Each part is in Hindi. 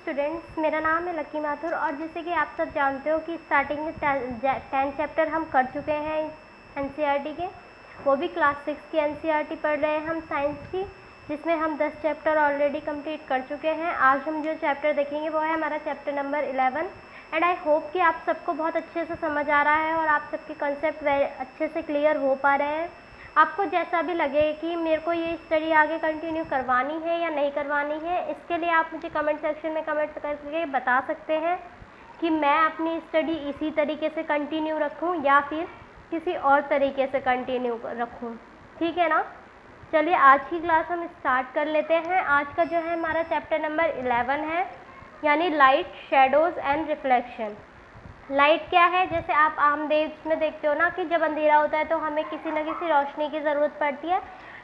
स्टूडेंट्स, मेरा नाम है लकी माथुर और जैसे कि आप सब जानते हो कि स्टार्टिंग में 10 चैप्टर हम कर चुके हैं एनसीईआरटी के, वो भी क्लास 6 की एनसीईआरटी पढ़ रहे हैं हम साइंस की, जिसमें हम 10 चैप्टर ऑलरेडी कंप्लीट कर चुके हैं। आज हम जो चैप्टर देखेंगे वो है हमारा chapter number 11 and I hope कि आप सबको बहुत अच्छे से समझ आ रहा है और आप सबके कंसेप्ट अच्छे से क्लियर हो पा रहे हैं। आपको जैसा भी लगे कि मेरे को ये स्टडी आगे कंटिन्यू करवानी है या नहीं करवानी है, इसके लिए आप मुझे कमेंट सेक्शन में कमेंट करके बता सकते हैं कि मैं अपनी स्टडी इसी तरीके से कंटिन्यू रखूं या फिर किसी और तरीके से कंटिन्यू रखूं। ठीक है ना। चलिए आज की क्लास हम स्टार्ट कर लेते हैं। आज का जो है हमारा चैप्टर नंबर 11 है, यानी light, shadows and reflection. Light क्या है? जैसे आप आम देश में देखते हो ना कि जब अंधेरा होता है तो हमें किसी न किसी रोशनी की ज़रूरत पड़ती है,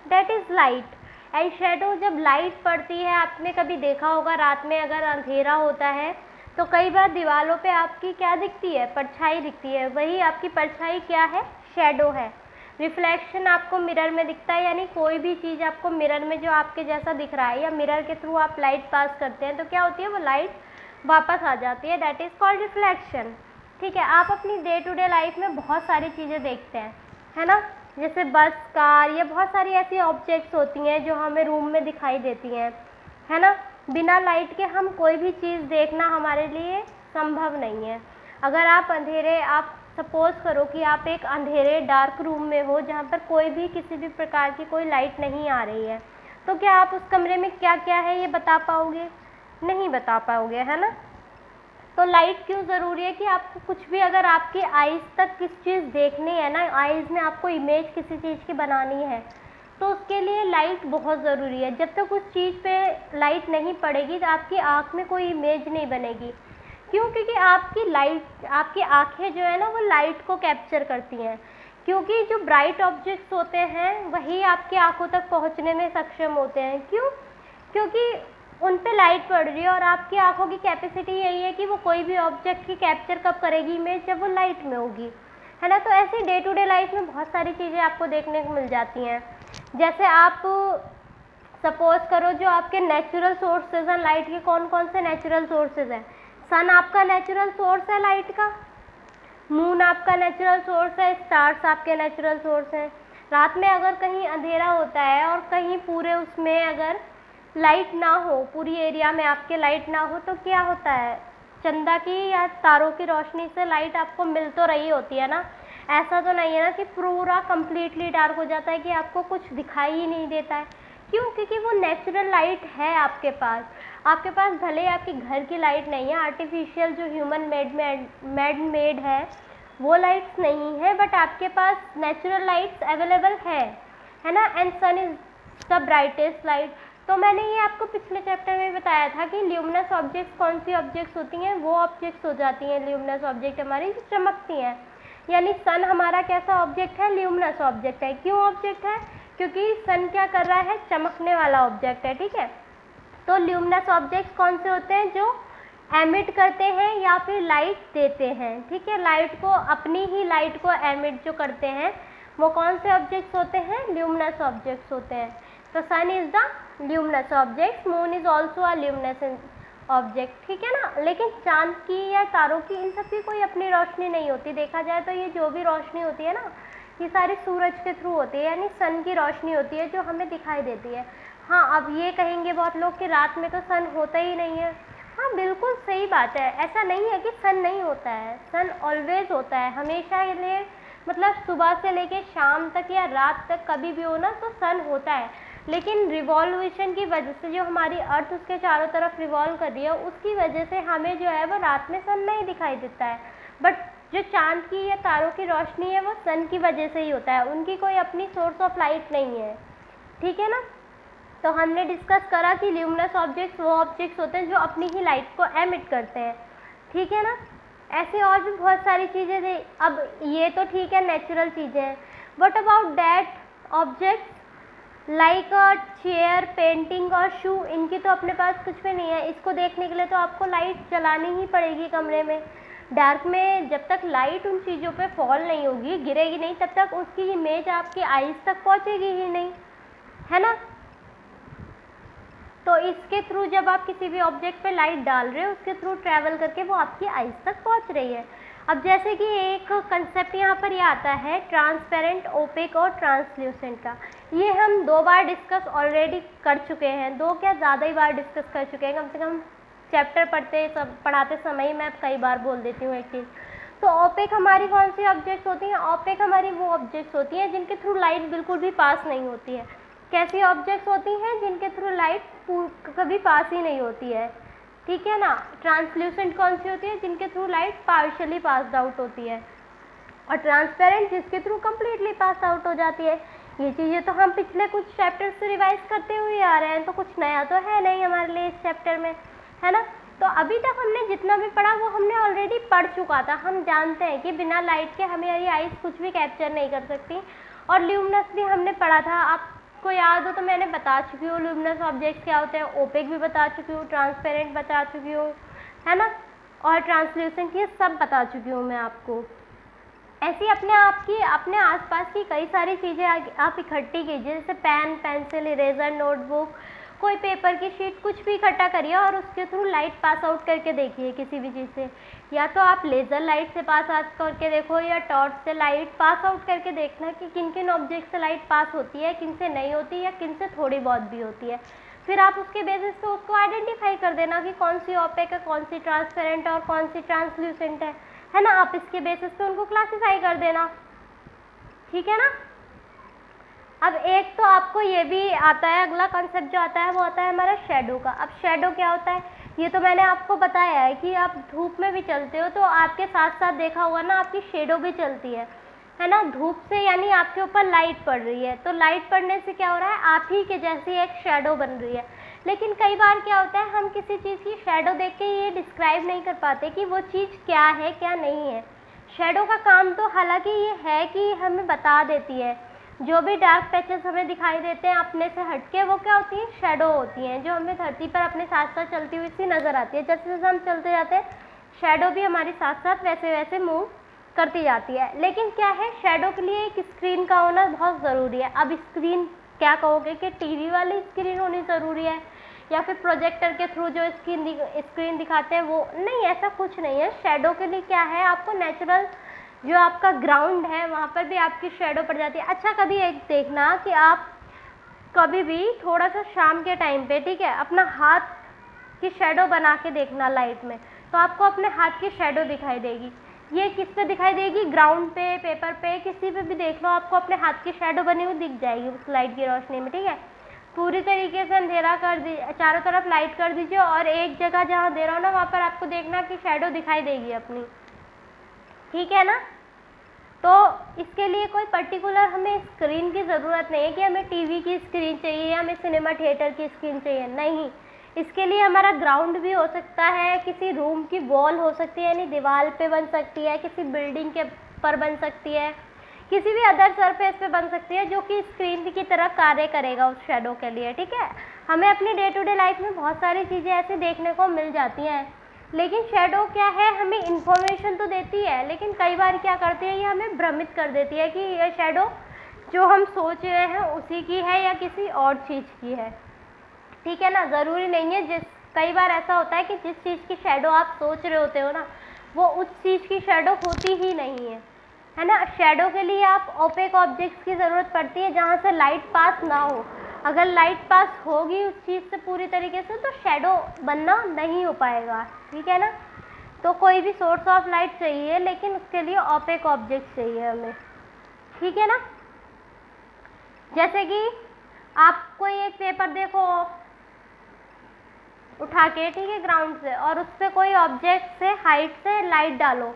that is light. And shadow, जब लाइट पड़ती है, आपने कभी देखा होगा रात में अगर अंधेरा होता है तो कई बार दीवारों पे आपकी क्या दिखती है? परछाई दिखती है। वही आपकी परछाई क्या है? शेडो है। रिफ्लेक्शन आपको मिरर में दिखता है, यानी कोई भी चीज़ आपको मिरर में जो आपके जैसा दिख रहा है या मिरर के थ्रू आप लाइट पास करते हैं तो क्या होती है? वो लाइट वापस आ जाती है, दैट इज़ कॉल्ड रिफ्लेक्शन। ठीक है। आप अपनी डे टू डे लाइफ में बहुत सारी चीज़ें देखते हैं, है ना। जैसे बस, कार, ये बहुत सारी ऐसी ऑब्जेक्ट्स होती हैं जो हमें रूम में दिखाई देती हैं, है ना। बिना लाइट के हम कोई भी चीज़ देखना हमारे लिए संभव नहीं है। अगर आप सपोज़ करो कि आप एक अंधेरे डार्क रूम में हो जहाँ पर कोई भी किसी भी प्रकार की कोई लाइट नहीं आ रही है, तो क्या आप उस कमरे में क्या क्या है ये बता पाओगे? नहीं बता पाओगे, है ना। तो लाइट क्यों ज़रूरी है कि आपको कुछ भी, अगर आपकी आइज़ तक किस चीज़ देखनी है ना, आइज़ में आपको इमेज किसी चीज़ की बनानी है तो उसके लिए लाइट बहुत ज़रूरी है। जब तक उस चीज़ पे लाइट नहीं पड़ेगी तो आपकी आँख में कोई इमेज नहीं बनेगी। क्यों? क्योंकि आपकी आँखें जो है ना वो लाइट को कैप्चर करती हैं, क्योंकि जो ब्राइट ऑब्जेक्ट्स होते हैं वही आपकी आँखों तक पहुँचने में सक्षम होते हैं। क्यों? क्योंकि उन पे लाइट पड़ रही है और आपकी आंखों की कैपेसिटी यही है कि वो कोई भी ऑब्जेक्ट की कैप्चर कब करेगी इमेज? जब वो लाइट में होगी, है ना। तो ऐसे डे टू डे लाइफ में बहुत सारी चीज़ें आपको देखने को मिल जाती हैं। जैसे आप सपोज करो जो आपके नेचुरल सोर्सेज हैं लाइट के, कौन कौन से नेचुरल सोर्सेज हैं? सन आपका नेचुरल सोर्स है लाइट का, मून आपका नेचुरल सोर्स है, स्टार्स आपके नेचुरल सोर्स हैं। रात में अगर कहीं अंधेरा होता है और कहीं पूरे उसमें अगर लाइट ना हो, पूरी एरिया में आपके लाइट ना हो, तो क्या होता है? चंदा की या तारों की रोशनी से लाइट आपको मिल तो रही होती है ना। ऐसा तो नहीं है ना कि पूरा कंप्लीटली डार्क हो जाता है कि आपको कुछ दिखाई ही नहीं देता है। क्यों? क्योंकि वो नेचुरल लाइट है आपके पास भले ही आपके घर की लाइट नहीं है, आर्टिफिशियल जो ह्यूमन मेड है वो लाइट्स नहीं है, बट आपके पास नेचुरल लाइट्स अवेलेबल है ना। And sun is the brightest light. तो मैंने ये आपको पिछले चैप्टर में बताया था कि ल्यूमिनस ऑब्जेक्ट्स कौन सी ऑब्जेक्ट्स होती हैं? वो ऑब्जेक्ट्स हो जाती हैं ल्यूमिनस ऑब्जेक्ट हमारी जो चमकती हैं। यानी सन हमारा कैसा ऑब्जेक्ट है? ल्यूमिनस ऑब्जेक्ट है। क्यों ऑब्जेक्ट है? क्योंकि सन क्या कर रहा है? चमकने वाला ऑब्जेक्ट है। ठीक है। तो ल्यूमिनस ऑब्जेक्ट्स कौन से होते हैं? जो एमिट करते हैं या फिर लाइट देते हैं। ठीक है। लाइट को, अपनी ही लाइट को एमिट जो करते हैं वो कौन से ऑब्जेक्ट्स होते हैं? ल्यूमिनस ऑब्जेक्ट्स होते हैं। तो sun is the luminous object, moon is also a luminous object. ठीक है ना। लेकिन चांद की या तारों की, इन सब की कोई अपनी रोशनी नहीं होती। देखा जाए तो ये जो भी रोशनी होती है ना, ये सारी सूरज के थ्रू होती है, यानी सन की रोशनी होती है जो हमें दिखाई देती है। हाँ, अब ये कहेंगे बहुत लोग कि रात में तो सन होता ही नहीं है। हाँ, बिल्कुल सही बात है। ऐसा नहीं है कि सन नहीं होता है, सन ऑलवेज होता है, हमेशा के लिए। मतलब सुबह से लेके शाम तक या रात तक कभी भी हो ना तो सन होता है। लेकिन रिवॉल्यूशन की वजह से जो हमारी अर्थ उसके चारों तरफ रिवॉल्व कर रही है, उसकी वजह से हमें जो है वो रात में सन नहीं दिखाई देता है। बट जो चांद की या तारों की रोशनी है वो सन की वजह से ही होता है, उनकी कोई अपनी सोर्स ऑफ लाइट नहीं है। ठीक है ना। तो हमने डिस्कस करा कि ल्यूमिनस ऑब्जेक्ट्स वो ऑब्जेक्ट्स होते हैं जो अपनी ही लाइट को एमिट करते हैं। ठीक है ना। ऐसे और भी बहुत सारी चीज़ें थी। अब ये तो ठीक है, नेचुरल चीज़ें हैं। What about that objects like a chair, painting और शू? इनकी तो अपने पास कुछ भी नहीं है। इसको देखने के लिए तो आपको लाइट जलानी ही पड़ेगी कमरे में। डार्क में जब तक लाइट उन चीज़ों पे फॉल नहीं होगी, गिरेगी नहीं, तब तक उसकी इमेज आपकी आईज तक पहुंचेगी ही नहीं, है ना। तो इसके थ्रू जब आप किसी भी ऑब्जेक्ट पे लाइट डाल रहे हो, उसके थ्रू ट्रैवल करके वो आपकी आइज तक पहुंच रही है। अब जैसे कि एक कंसेप्ट यहाँ पर ये आता है ट्रांसपेरेंट, ओपेक और ट्रांसल्यूसेंट का। ये हम 2 बार डिस्कस ऑलरेडी कर चुके हैं, 2 क्या ज़्यादा ही बार डिस्कस कर चुके हैं, कम से कम चैप्टर पढ़ाते समय मैं कई बार बोल देती हूँ एक चीज़। तो ओपेक हमारी कौन सी ऑब्जेक्ट्स होती हैं? ओपेक हमारी वो ऑब्जेक्ट्स होती हैं जिनके थ्रू लाइट बिल्कुल भी पास नहीं होती है। कैसी ऑब्जेक्ट्स होती हैं? जिनके थ्रू लाइट कभी पास ही नहीं होती है, ठीक है ना। ट्रांसल्यूसेंट कौन सी होती है? जिनके through light partially passed out होती है। और ट्रांसपेरेंट जिसके थ्रू कम्प्लीटली पास आउट हो जाती है। ये चीज़ें तो हम पिछले कुछ चैप्टर से रिवाइज करते हुए आ रहे हैं, तो कुछ नया तो है नहीं हमारे लिए इस चैप्टर में, है ना। तो अभी तक हमने जितना भी पढ़ा वो हमने ऑलरेडी पढ़ चुका था। हम जानते हैं कि बिना लाइट के हमारी आइज कुछ भी कैप्चर नहीं कर सकती। और ल्यूमिनस भी हमने पढ़ा था, आपको याद हो तो मैंने बता चुकी हूँ ल्यूमिनस ऑब्जेक्ट क्या होते हैं। ओपेक भी बता चुकी हूँ, ट्रांसपेरेंट बता चुकी हूँ, है ना, और ट्रांसल्यूसेंट ये सब बता चुकी हूँ मैं आपको। ऐसी अपने आसपास की कई सारी चीज़ें आप इकट्ठी कीजिए, जैसे पेन, पेंसिल, इरेजर, नोटबुक, कोई पेपर की शीट, कुछ भी इकट्ठा करिए और उसके थ्रू लाइट पास आउट करके देखिए किसी भी चीज़ से। या तो आप लेज़र लाइट से पास आउट करके देखो, या टॉर्च से लाइट पास आउट करके देखना कि किन किन ऑब्जेक्ट से लाइट पास होती है, किन से नहीं होती, या किन से थोड़ी बहुत भी होती है। फिर आप उसके बेसिस पे उसको आइडेंटिफाई कर देना कि कौन सी ओपेक है, कौन सी ट्रांसपेरेंट और कौन सी ट्रांसल्यूसेंट है ना। आप इसके बेसिस पे उनको क्लासीफाई कर देना, ठीक है ना। अब एक तो आपको ये भी आता है, अगला कॉन्सेप्ट जो आता है वो आता है हमारा शेडो का। अब शेडो क्या होता है ये तो मैंने आपको बताया है कि आप धूप में भी चलते हो तो आपके साथ साथ देखा हुआ ना आपकी शेडो भी चलती है ना। धूप से यानी आपके ऊपर लाइट पड़ रही है, तो लाइट पड़ने से क्या हो रहा है, आप ही के जैसी एक शेडो बन रही है। लेकिन कई बार क्या होता है, हम किसी चीज़ की शेडो देख के ये डिस्क्राइब नहीं कर पाते कि वो चीज़ क्या है क्या नहीं है। शेडो का काम तो हालांकि ये है कि हमें बता देती है, जो भी डार्क पैचेस हमें दिखाई देते हैं अपने से हटके, वो क्या होती हैं, शेडो होती हैं, जो हमें धरती पर अपने साथ साथ चलती हुई सी नज़र आती है। जैसे जैसे हम चलते जाते हैं शेडो भी हमारे साथ साथ वैसे वैसे मूव करती जाती है। लेकिन क्या है, शेडो के लिए एक स्क्रीन का होना बहुत ज़रूरी है। अब स्क्रीन क्या कहोगे कि टीवी वाली स्क्रीन होनी ज़रूरी है या फिर प्रोजेक्टर के थ्रू जो स्क्रीन दिखाते हैं वो? नहीं, ऐसा कुछ नहीं है। शेडो के लिए क्या है, आपको नेचुरल जो आपका ग्राउंड है वहाँ पर भी आपकी शेडो पड़ जाती है। अच्छा, कभी एक देखना कि आप कभी भी थोड़ा सा शाम के टाइम पे, ठीक है, अपना हाथ की शेडो बना के देखना लाइट में, तो आपको अपने हाथ की शेडो दिखाई देगी। ये किस पे दिखाई देगी? ग्राउंड पे, पेपर पे, किसी पे भी देख लो, आपको अपने हाथ की शेडो बनी हुई दिख जाएगी उस लाइट की रोशनी में, ठीक है। पूरी तरीके से अंधेरा कर दीजिए, चारों तरफ लाइट कर दीजिए और एक जगह जहाँ अंधेरा हो ना वहाँ पर आपको देखना कि शेडो दिखाई देगी अपनी, ठीक है ना। तो इसके लिए कोई पर्टिकुलर हमें स्क्रीन की ज़रूरत नहीं है कि हमें टीवी की स्क्रीन चाहिए या हमें सिनेमा थिएटर की स्क्रीन चाहिए, नहीं। इसके लिए हमारा ग्राउंड भी हो सकता है, किसी रूम की वॉल हो सकती है, यानी दीवार पे बन सकती है, किसी बिल्डिंग के पर बन सकती है, किसी भी अदर सरफेस पे बन सकती है जो कि स्क्रीन की तरह कार्य करेगा उस शेडो के लिए, ठीक है। हमें अपनी डे टू डे लाइफ में बहुत सारी चीज़ें ऐसे देखने को मिल जाती हैं, लेकिन शेडो क्या है, हमें इन्फॉर्मेशन तो देती है, लेकिन कई बार क्या करती है, ये हमें भ्रमित कर देती है कि ये शेडो जो हम सोच रहे हैं उसी की है या किसी और चीज़ की है, ठीक है ना। ज़रूरी नहीं है, कई बार ऐसा होता है कि जिस चीज़ की शेडो आप सोच रहे होते हो ना वो उस चीज़ की शेडो होती ही नहीं है ना। शेडो के लिए आप ओपेक ऑब्जेक्ट्स की ज़रूरत पड़ती है जहाँ से लाइट पास ना हो। अगर लाइट पास होगी उस चीज़ से पूरी तरीके से तो शेडो बनना नहीं हो पाएगा, ठीक है ना। तो कोई भी सोर्स ऑफ लाइट चाहिए, लेकिन उसके लिए ओपेक ऑब्जेक्ट चाहिए हमें, ठीक है ना। जैसे कि आप कोई एक पेपर देखो उठा के, ठीक है, ग्राउंड से, और उस पर कोई ऑब्जेक्ट से हाइट से लाइट डालो,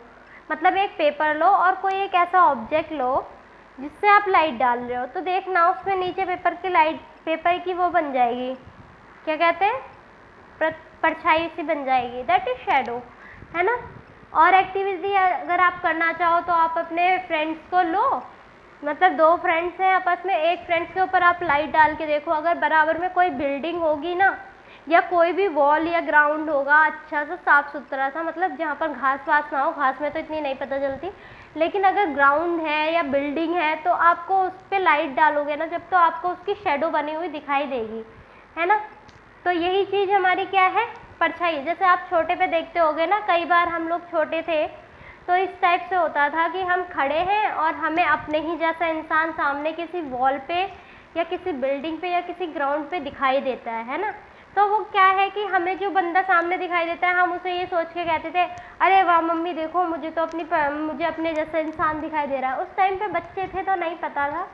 मतलब एक पेपर लो और कोई एक ऐसा ऑब्जेक्ट लो जिससे आप लाइट डाल रहे हो, तो देखना उसमें नीचे पेपर की वो बन जाएगी, क्या कहते हैं, परछाई सी बन जाएगी, दैट इज शेडो, है ना। और एक्टिविटी अगर आप करना चाहो तो आप अपने फ्रेंड्स को लो, मतलब 2 फ्रेंड्स हैं आपस में, एक फ्रेंड्स के ऊपर आप लाइट डाल के देखो, अगर बराबर में कोई बिल्डिंग होगी ना या कोई भी वॉल या ग्राउंड होगा अच्छा सा साफ़ सुथरा सा, मतलब जहाँ पर घास वास ना हो, घास में तो इतनी नहीं पता चलती, लेकिन अगर ग्राउंड है या बिल्डिंग है तो आपको उस पर लाइट डालोगे ना जब, तो आपको उसकी शेडो बनी हुई दिखाई देगी, है ना। तो यही चीज़ हमारी क्या है, परछाई। जैसे आप छोटे पे देखते होगे ना, कई बार हम लोग छोटे थे तो इस टाइप से होता था कि हम खड़े हैं और हमें अपने ही जैसा इंसान सामने किसी वॉल पे या किसी बिल्डिंग पे या किसी ग्राउंड पे दिखाई देता है ना। तो वो क्या है कि हमें जो बंदा सामने दिखाई देता है, हम उसे ये सोच के कहते थे, अरे वाह मम्मी देखो, मुझे अपने जैसा इंसान दिखाई दे रहा है। उस टाइम पे बच्चे थे तो नहीं पता था,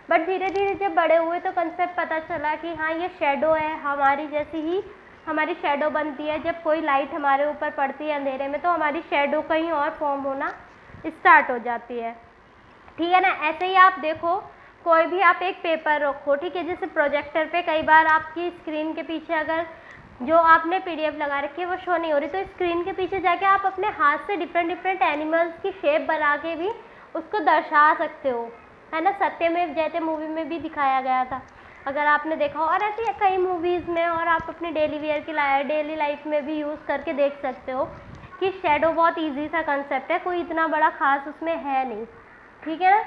बट धीरे धीरे जब बड़े हुए तो कंसेप्ट पता चला कि हाँ ये शेडो है, हमारी जैसी ही हमारी शेडो बनती है। जब कोई लाइट हमारे ऊपर पड़ती है अंधेरे में तो हमारी शेडो कहीं और फॉर्म होना स्टार्ट हो जाती है, ठीक है ना। ऐसे ही आप देखो, कोई भी आप एक पेपर रखो, ठीक है, जैसे प्रोजेक्टर पे कई बार आपकी स्क्रीन के पीछे अगर जो आपने पीडीएफ लगा रखी है वो शो नहीं हो रही, तो स्क्रीन के पीछे जाके आप अपने हाथ से डिफरेंट डिफरेंट एनिमल्स की शेप बना के भी उसको दर्शा सकते हो, है ना। सत्यमेव जयते मूवी में भी दिखाया गया था, अगर आपने देखा हो। और ऐसी कई मूवीज़ में, और आप अपने डेली लाइफ में भी यूज़ करके देख सकते हो कि शेडो बहुत ईजी सा कंसेप्ट है, कोई इतना बड़ा खास उसमें है नहीं, ठीक है ना।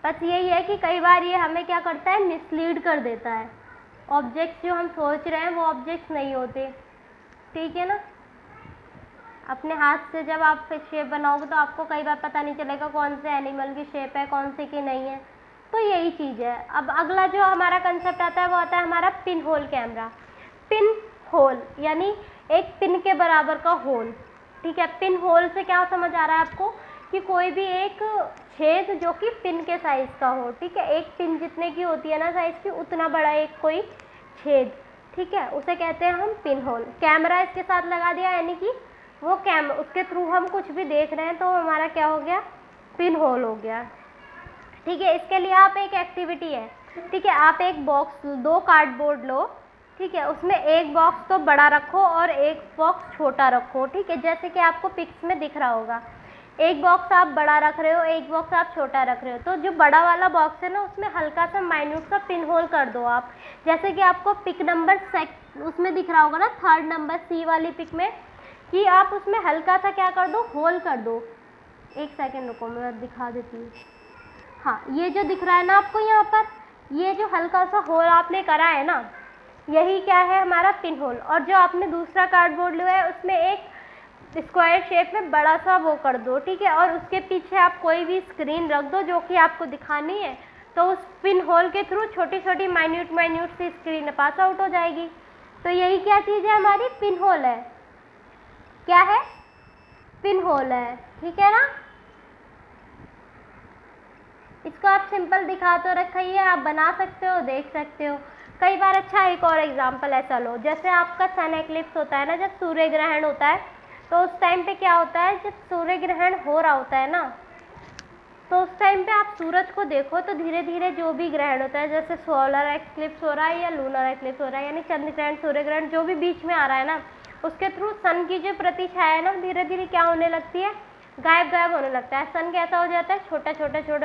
बस यही है कि कई बार ये हमें क्या करता है, मिसलीड कर देता है। ऑब्जेक्ट्स जो हम सोच रहे हैं वो ऑब्जेक्ट्स नहीं होते, ठीक है ना। अपने हाथ से जब आप शेप बनाओगे तो आपको कई बार पता नहीं चलेगा कौन से एनिमल की शेप है, कौन से की नहीं है। तो यही चीज़ है। अब अगला जो हमारा कंसेप्ट आता है वो आता है हमारा pin hole camera. Pin hole यानी एक पिन के बराबर का होल, ठीक है। पिन होल से क्या समझ आ रहा है आपको कि कोई भी एक छेद जो कि पिन के साइज़ का हो, ठीक है। एक पिन जितने की होती है ना साइज़ की, उतना बड़ा एक कोई छेद, ठीक है, उसे कहते हैं हम पिन होल। कैमरा इसके साथ लगा दिया, यानी कि वो उसके थ्रू हम कुछ भी देख रहे हैं तो हमारा क्या हो गया, पिन होल हो गया, ठीक है। इसके लिए आप एक एक्टिविटी है, ठीक है, आप एक बॉक्स, 2 कार्डबोर्ड लो, ठीक है, उसमें एक बॉक्स तो बड़ा रखो और एक बॉक्स छोटा रखो, ठीक है। जैसे कि आपको पिक्स में दिख रहा होगा, एक बॉक्स आप बड़ा रख रहे हो, एक बॉक्स आप छोटा रख रहे हो। तो जो बड़ा वाला बॉक्स है ना, उसमें हल्का सा माइन्यूट सा पिन होल कर दो आप। जैसे कि आपको पिक नंबर उसमें दिख रहा होगा ना, 3rd नंबर सी वाली पिक में, कि आप उसमें हल्का सा क्या कर दो, होल कर दो। एक सेकेंड रुको, मैं दिखा देती हूँ। हाँ, ये जो दिख रहा है ना आपको यहाँ पर, ये जो हल्का सा होल आपने करा है ना, यही क्या है, हमारा पिन होल। और जो आपने दूसरा कार्डबोर्ड लिया है उसमें एक स्क्वायर शेप में बड़ा सा वो कर दो, ठीक है। और उसके पीछे आप कोई भी स्क्रीन रख दो जो कि आपको दिखानी है, तो उस पिन होल के थ्रू छोटी छोटी माइन्यूट सी स्क्रीन पास आउट हो जाएगी। तो यही क्या चीज़ है, हमारी पिन होल है। क्या है, पिन होल है, ठीक है ना। इसको आप सिंपल दिखा तो रखा ही है, आप बना सकते हो, देख सकते हो कई बार। अच्छा, एक और एग्जांपल ऐसा लो, जैसे आपका सन एक्लिप्स होता है ना, जब सूर्य ग्रहण होता है, तो उस टाइम पे क्या होता है, जब सूर्य ग्रहण हो रहा होता है ना, तो उस टाइम पे आप सूरज को देखो तो धीरे धीरे जो भी ग्रहण होता है, जैसे सोलर एक्लिप्स हो रहा है या लूनर एक्लिप्स हो रहा है, यानी चंद्र ग्रहण, सूर्य ग्रहण, जो भी बीच में आ रहा है ना, उसके थ्रू सन की जो प्रतिछाया है ना, धीरे धीरे क्या होने लगती है, गायब होने लगता है। सन कैसा हो जाता है, छोटा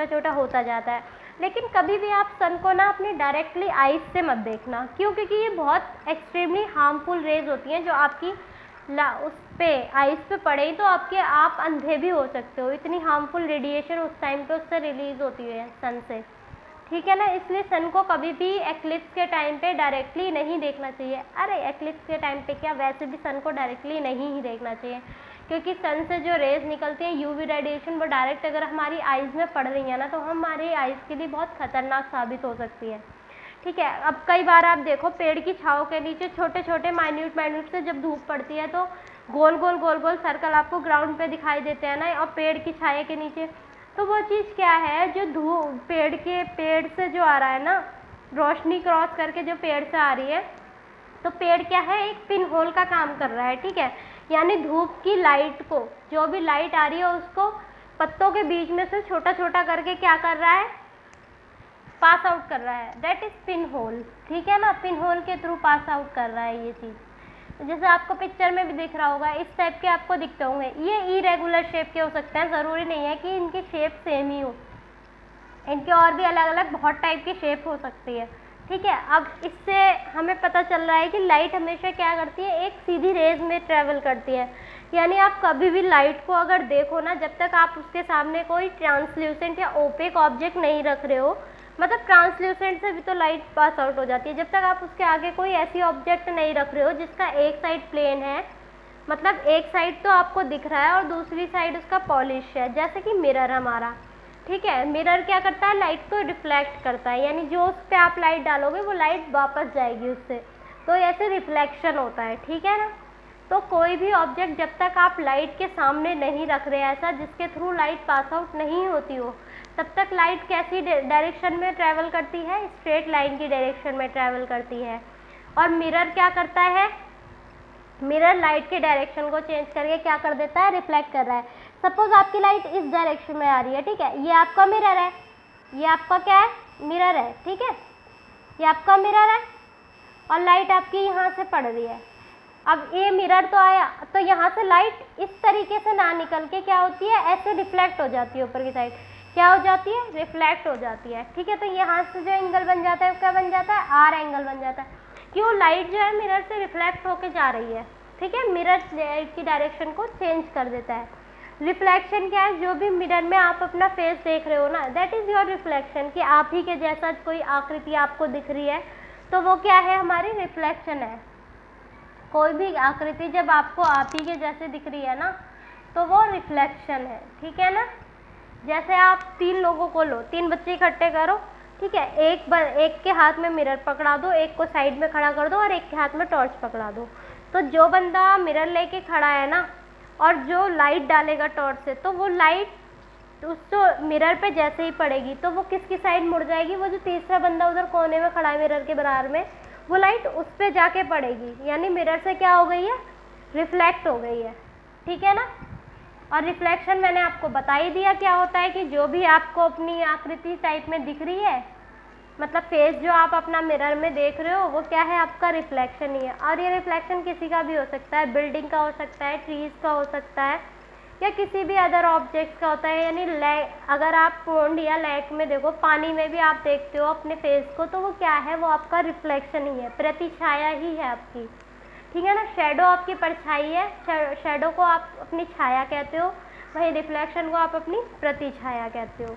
छोटा होता जाता है। लेकिन कभी भी आप सन को ना अपने डायरेक्टली आइज से मत देखना, क्यों, क्योंकि ये बहुत एक्सट्रीमली हार्मफुल रेज होती हैं जो आपकी उस पे आइज पे पड़े तो आप अंधे भी हो सकते हो। इतनी हार्मफुल रेडिएशन उस टाइम पे उससे रिलीज होती है सन से, ठीक है ना। इसलिए सन को कभी भी एक्लिप्स के टाइम पे डायरेक्टली नहीं देखना चाहिए। अरे एक्लिप्स के टाइम पे क्या, वैसे भी सन को डायरेक्टली नहीं ही देखना चाहिए, क्योंकि सन से जो रेज निकलती हैं यूवी रेडिएशन, वो डायरेक्ट अगर हमारी आइज़ में पड़ रही है ना, तो हमारी आइज़ के लिए बहुत खतरनाक साबित हो सकती है, ठीक है। अब कई बार आप देखो, पेड़ की छाँव के नीचे छोटे छोटे माइन्यूट से जब धूप पड़ती है तो गोल गोल सर्कल आपको ग्राउंड पे दिखाई देते हैं ना, और पेड़ की छाया के नीचे, तो वो चीज़ क्या है, जो धूप पेड़ से जो आ रहा है ना, रोशनी क्रॉस करके जो पेड़ से आ रही है, तो पेड़ क्या है, एक पिन होल का काम कर रहा है, ठीक है। यानी धूप की लाइट को, जो भी लाइट आ रही है उसको पत्तों के बीच में से छोटा छोटा करके क्या कर रहा है, पास आउट कर रहा है। दैट इज पिन होल, ठीक है ना। पिन होल के थ्रू पास आउट कर रहा है ये चीज़। जैसे आपको पिक्चर में भी दिख रहा होगा, इस टाइप के आपको दिखते होंगे। ये इरेगुलर शेप के हो सकते हैं, ज़रूरी नहीं है कि इनकी शेप सेम ही हो, इनके और भी अलग अलग बहुत टाइप की शेप हो सकती है, ठीक है। अब इससे हमें पता चल रहा है कि लाइट हमेशा क्या करती है, एक सीधी रेज में ट्रेवल करती है। यानी आप कभी भी लाइट को अगर देखो ना, जब तक आप उसके सामने कोई ट्रांसल्यूसेंट या ओपेक ऑब्जेक्ट नहीं रख रहे हो, मतलब ट्रांसल्यूसेंट से भी तो लाइट पास आउट हो जाती है। जब तक आप उसके आगे कोई ऐसी ऑब्जेक्ट नहीं रख रहे हो जिसका एक साइड प्लेन है, मतलब एक साइड तो आपको दिख रहा है और दूसरी साइड उसका पॉलिश है, जैसे कि मिरर हमारा, ठीक है। मिरर क्या करता है, लाइट को रिफ्लेक्ट करता है, यानी जो उस पर आप लाइट डालोगे वो लाइट वापस जाएगी उससे, तो ऐसे रिफ्लेक्शन होता है, ठीक है ना। तो कोई भी ऑब्जेक्ट जब तक आप लाइट के सामने नहीं रख रहे ऐसा जिसके थ्रू लाइट पास आउट नहीं होती हो, तब तक लाइट कैसी डायरेक्शन में ट्रैवल करती है, स्ट्रेट लाइन की डायरेक्शन में ट्रैवल करती है। और मिरर क्या करता है, मिरर लाइट के डायरेक्शन को चेंज करके क्या कर देता है, रिफ्लेक्ट कर रहा है। सपोज आपकी लाइट इस डायरेक्शन में आ रही है, ठीक है, ये आपका मिरर है, ये आपका क्या है, मिरर है, ठीक है, ये आपका मिरर है और लाइट आपकी यहाँ से पड़ रही है। अब ये मिरर तो आया, तो यहाँ से लाइट इस तरीके से ना निकल के क्या होती है, ऐसे रिफ्लेक्ट हो जाती है ऊपर की साइड, क्या हो जाती है, रिफ्लेक्ट हो जाती है, ठीक है। तो यहाँ से जो एंगल बन जाता है वो क्या बन जाता है, आर एंगल बन जाता है। क्यों, लाइट जो है मिरर से रिफ्लेक्ट होके जा रही है, ठीक है, मिरर की डायरेक्शन को चेंज कर देता है। रिफ्लेक्शन क्या है, जो भी मिरर में आप अपना फेस देख रहे हो ना, दैट इज़ योर रिफ्लेक्शन, कि आप ही के जैसा कोई आकृति आपको दिख रही है, तो वो क्या है, हमारी रिफ्लेक्शन है। कोई भी आकृति जब आपको आप ही के जैसे दिख रही है ना, तो वो रिफ्लेक्शन है, ठीक है ना। जैसे आप 3 लोगों को लो, 3 बच्चे इकट्ठे करो, ठीक है, एक के हाथ में मिरर पकड़ा दो, एक को साइड में खड़ा कर दो और एक के हाथ में टॉर्च पकड़ा दो। तो जो बंदा मिरर लेके खड़ा है ना और जो लाइट डालेगा टॉर्च से, तो वो लाइट उस जो मिरर पे जैसे ही पड़ेगी तो वो किसकी साइड मुड़ जाएगी, वो जो तीसरा बंदा उधर कोने में खड़ा है मिरर के बराबर में, वो लाइट उस पर जाके पड़ेगी, यानी मिरर से क्या हो गई है, रिफ्लेक्ट हो गई है, ठीक है ना। और रिफ्लेक्शन मैंने आपको बता ही दिया क्या होता है, कि जो भी आपको अपनी आकृति टाइप में दिख रही है, मतलब फेस जो आप अपना मिरर में देख रहे हो, वो क्या है, आपका रिफ्लेक्शन ही है। और ये रिफ्लेक्शन किसी का भी हो सकता है, बिल्डिंग का हो सकता है, ट्रीज का हो सकता है, या किसी भी अदर ऑब्जेक्ट्स का होता है। यानी अगर आप पोंड या लेक में देखो, पानी में भी आप देखते हो अपने फेस को, तो वो क्या है, वो आपका रिफ्लेक्शन ही है, प्रतिछाया ही है आपकी, ठीक है ना। शेडो आपकी परछाई है, शेडो को आप अपनी छाया कहते हो, वहीं रिफ्लेक्शन को आप अपनी प्रतिछाया कहते हो,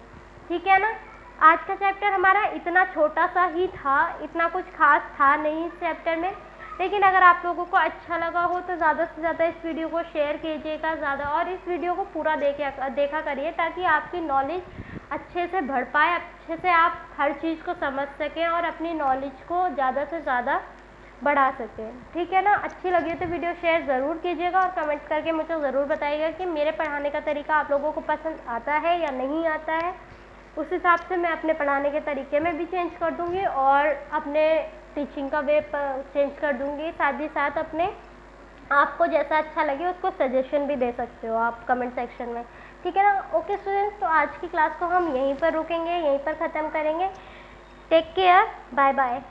ठीक है ना। आज का चैप्टर हमारा इतना छोटा सा ही था, इतना कुछ खास था नहीं इस चैप्टर में, लेकिन अगर आप लोगों को अच्छा लगा हो तो ज़्यादा से ज़्यादा इस वीडियो को शेयर कीजिएगा ज़्यादा, और इस वीडियो को पूरा देखा करिए, ताकि आपकी नॉलेज अच्छे से बढ़ पाए, अच्छे से आप हर चीज़ को समझ सकें और अपनी नॉलेज को ज़्यादा से ज़्यादा बढ़ा सकें, ठीक है ना। अच्छी लगी तो वीडियो शेयर ज़रूर कीजिएगा और कमेंट करके मुझे ज़रूर बताइएगा कि मेरे पढ़ाने का तरीका आप लोगों को पसंद आता है या नहीं आता है। उस हिसाब से मैं अपने पढ़ाने के तरीके में भी चेंज कर दूँगी और अपने टीचिंग का वे चेंज कर दूँगी। साथ ही साथ अपने आपको जैसा अच्छा लगे उसको सजेशन भी दे सकते हो आप कमेंट सेक्शन में, ठीक है ना। ओके स्टूडेंट्स, तो आज की क्लास को हम यहीं पर रुकेंगे, यहीं पर ख़त्म करेंगे। Take care, bye bye.